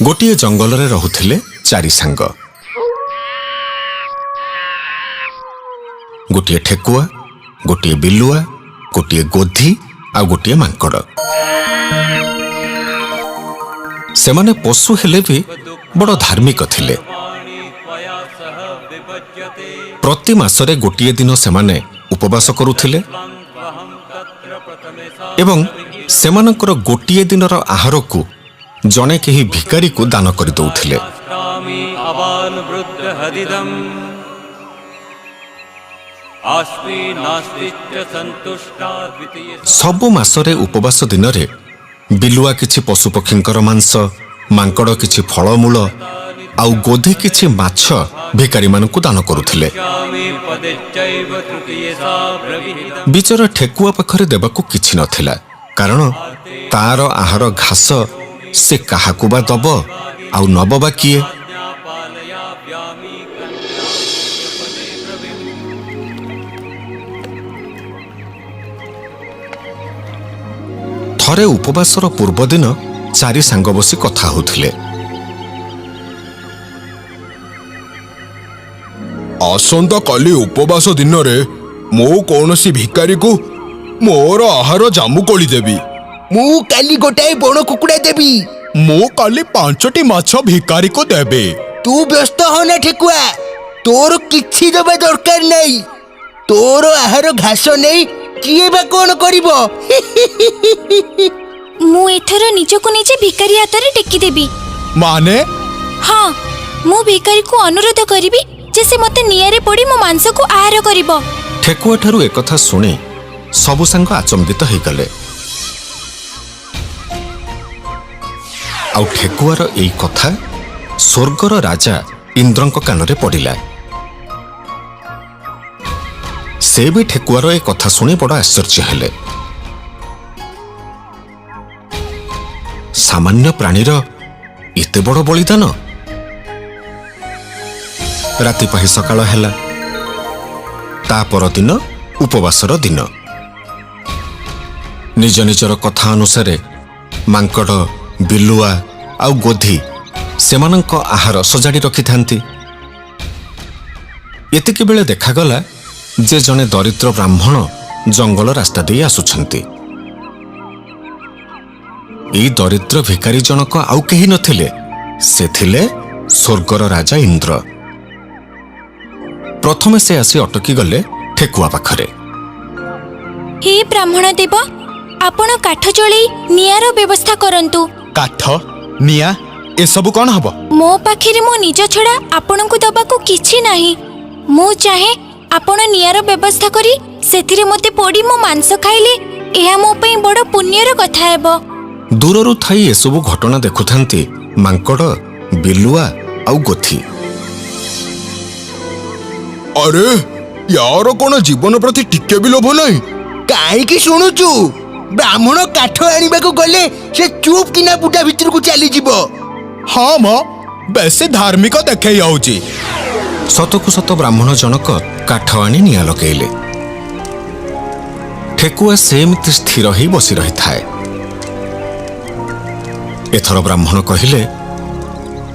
गोटे जंगल रे रहुथिले चारि सांग। गोटे ठेकुआ, गोटे बिलुआ, गोटे गोधी आ गोटे मांकड़। सेमाने पशु हेले भी बड़ धार्मिक थिले। प्रति मासरे गोटे दिन सेमाने उपवास करुथिले एवं सेमानकर गोटे दिनर आहार को जने केही भिकारी को दान कर दउथिले। सबु मासरे उपवास दिन रे बिलुआ किछि पशुपक्षींकर मांस, मांकड़ किछि फलमूल आउ गोधी किछि माछ भिकारी मानकु दान करुथिले। बिचर ठेकुआ पाखरे देबाकू किछि नथिला, कारण तार आहार घास से काहाकू बा दब आउ नब बा किए। थरे उपवासर पूर्व दिन चारि सांग बसी कथा होथिले। आसंता काली उपवास दिन रे मो कौनसी भिकारी को मोर आहार जामु कोली देबी। मु काली गोटाए बण कुकुड़ा देबी। मो काली 5टी माछ भिकारी को देबे। तू व्यस्त हो ना ठेकुआ, तोर किछि दबा दरकार नहीं। तोर आहार घास नहीं किए बा कोन करिवो। मु एथर निजको निजे भिकारी हाथ रे टेकी देबी। माने हाँ, मु भिकारी को अनुरोध करिबी जे से मते नियारे पड़ी मो मांस को आहार करिवो। ठेकुआ ठारू एकथा सुनी सबु सांग आचंबित हो गले। आउ ठेकुआर एई कथा स्वर्गर राजा इंद्रंक कानरे पड़िला। से भी ठेकुआर ए कथा सुनी बड़ आश्चर्य हेले। सामान्य प्राणीर एते बड़ बलिदान। राति पाहि सकाळ हेला। ता पर दिन उपवासर दिन। निज निजर कथा अनुसारे मांकड़, बिलुआ आउ गोधी सेमानंक आहार सजाड़ी रखि थांती। एतिके बेले देखागला जे जने दरिद्र ब्राह्मण जंगल रास्ता दे आसुछंती। एई दरिद्र भिकारी जनक आउ केही नथिले, से थिले स्वर्गर राजा इंद्र। प्रथमे से आसी अटकी गले ठेकुआ पाखरे। हे ब्राह्मण देव, आपण काठ जळै नियार व्यवस्था करंतु। काठ निया ए सब कोन हबो? मो पाखरे मो निज छडा आपणको दबाको किछि नाही। मु चाहे आपण नियार व्यवस्था करी सेथिरे मते पोडी मो मांस खाइले एहा मो पई बड़ पुण्यर कथा हेबो। दूररु थाई एसबु घटना देखुथांती मांकड़, बिलुआ आउ गोथी। अरे यार कोन जीवन प्रति टिके भी लोभ नहीं। काहे की सुनुचु? ब्राह्मण काठ आनिबा को गले से चुप किना बुटा भीतर को चली जीवो। हाँ म बेसे धार्मिक देखे आउची। सतकु सत ब्राह्मण जनक काठ आनी निया लगेले। ठेकुआ सेमति स्थिर ही बसी रही थाए। एथर ब्राह्मण कहिले,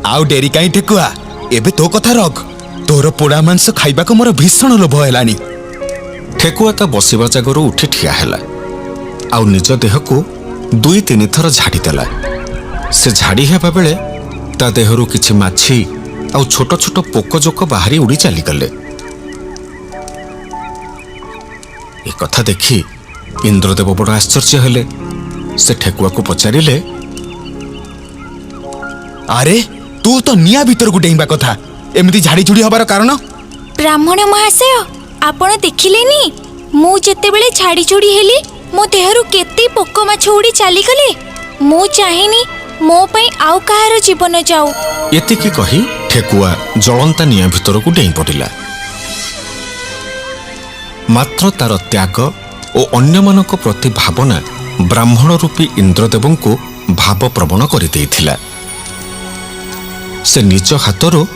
आउ डेरी काई ठेकुआ, एबे तो कथा रख। तोर पोड़ा मांस खाइबा को मोर भीषण लोभ हेलानी। ठेकुआ ता बसिबा जागरु उठी ठिया हेला। आउ निज देह को 2-3 थर झाड़ी देला। से झाड़ी हेबा बेले ता देहरु किछि माछी आउ छोट छोट पोक जोक बाहरी उड़ी चली गले। ए कथा देखी इंद्रदेव बड़ आश्चर्य हेले। से ठेकुआ को पचारिले, अरे तू तो निया भीतर को डेइबा कथा, एमिति झाड़ी झुड़ी हबार कारण? ब्राह्मण महाशय, आपण देखिलेनी मु जेतेबेले झाड़ी झुड़ी हेली मो देहरु केते पोक माछ उड़ी चली गले। मु चाहेनी मो पई आउ काहार जीवन जाऊ। एतिकी कही ठेकुआ जलंता निया भीतर को डेई पड़िला। मात्र तार त्याग और अन्यमानक प्रति भावना ब्राह्मण रूपी इंद्रदेव को भाव प्रवण कर देइथिला। से निज हाथरू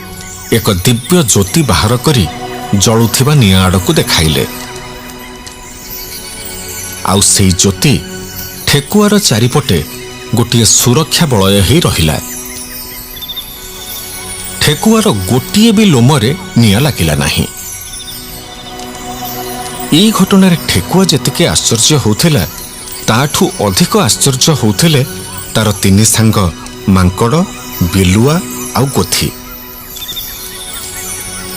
एक दिव्य ज्योति बाहर करी जलुथिबा निया आड़कू देखाइले। आउ सेई ज्योति ठेकुआर चारिपटे गोटे सुरक्षा बलय ही रहिला। ଠେକୁଆର ଗୋଟିଏ ବି ଲୋମରେ ନିଆଁ ଲାଗିଲା ନାହିଁ। ଏଇ ଘଟଣାରେ ଠେକୁଆ ଯେତିକି ଆଶ୍ଚର୍ଯ୍ୟ ହେଉଥିଲା ତାଠୁ ଅଧିକ ଆଶ୍ଚର୍ଯ୍ୟ ହେଉଥିଲେ ତାର ତିନି ସାଙ୍ଗ ମାଙ୍କଡ଼, ବିଲୁଆ ଆଉ ଗୋଥି।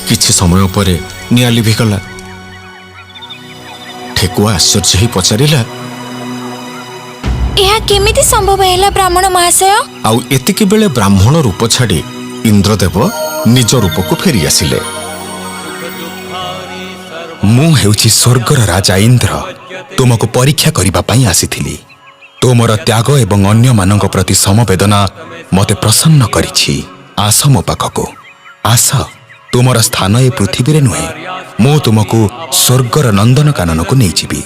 କିଛି ସମୟ ପରେ ନିଆଁ ଲିଭିଗଲା। ଠେକୁଆ ଆଶ୍ଚର୍ଯ୍ୟ ହେଇ ପଚାରିଲା, ଏହା କେମିତି ସମ୍ଭବ ହେଲା ବ୍ରାହ୍ମଣ ମହାଶୟ? ଆଉ ଏତିକି ବେଳେ ବ୍ରାହ୍ମଣ ରୂପ ଛାଡ଼ି ଇନ୍ଦ୍ରଦେବ ନିଜ ରୂପକୁ ଫେରି ଆସିଲେ। ମୁଁ ହେଉଛି ସ୍ୱର୍ଗର ରାଜା ଇନ୍ଦ୍ର। ତୁମକୁ ପରୀକ୍ଷା କରିବା ପାଇଁ ଆସିଥିଲି। ତୁମର ତ୍ୟାଗ ଏବଂ ଅନ୍ୟମାନଙ୍କ ପ୍ରତି ସମବେଦନା ମୋତେ ପ୍ରସନ୍ନ କରିଛି। ଆସ ମୋ ପାଖକୁ, ଆସ। ତୁମର ସ୍ଥାନ ଏ ପୃଥିବୀରେ ନୁହେଁ। ମୁଁ ତୁମକୁ ସ୍ୱର୍ଗର ନନ୍ଦନକାନନକୁ ନେଇଯିବି।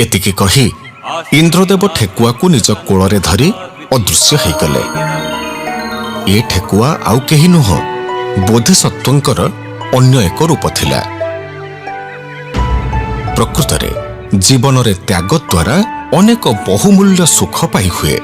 ଏତିକି କହି ଇନ୍ଦ୍ରଦେବ ଠେକୁଆକୁ ନିଜ କୋଳରେ ଧରି ଅଦୃଶ୍ୟ ହେଇଗଲେ। ଏ ଠେକୁଆ ଆଉ କେହି ନୁହଁ, ବୋଧିସତ୍ତ୍ୱଙ୍କର ଅନ୍ୟ ଏକ ରୂପ ଥିଲା। ପ୍ରକୃତରେ ଜୀବନରେ ତ୍ୟାଗ ଦ୍ୱାରା ଅନେକ ବହୁମୂଲ୍ୟ ସୁଖ ପାଇ ହୁଏ।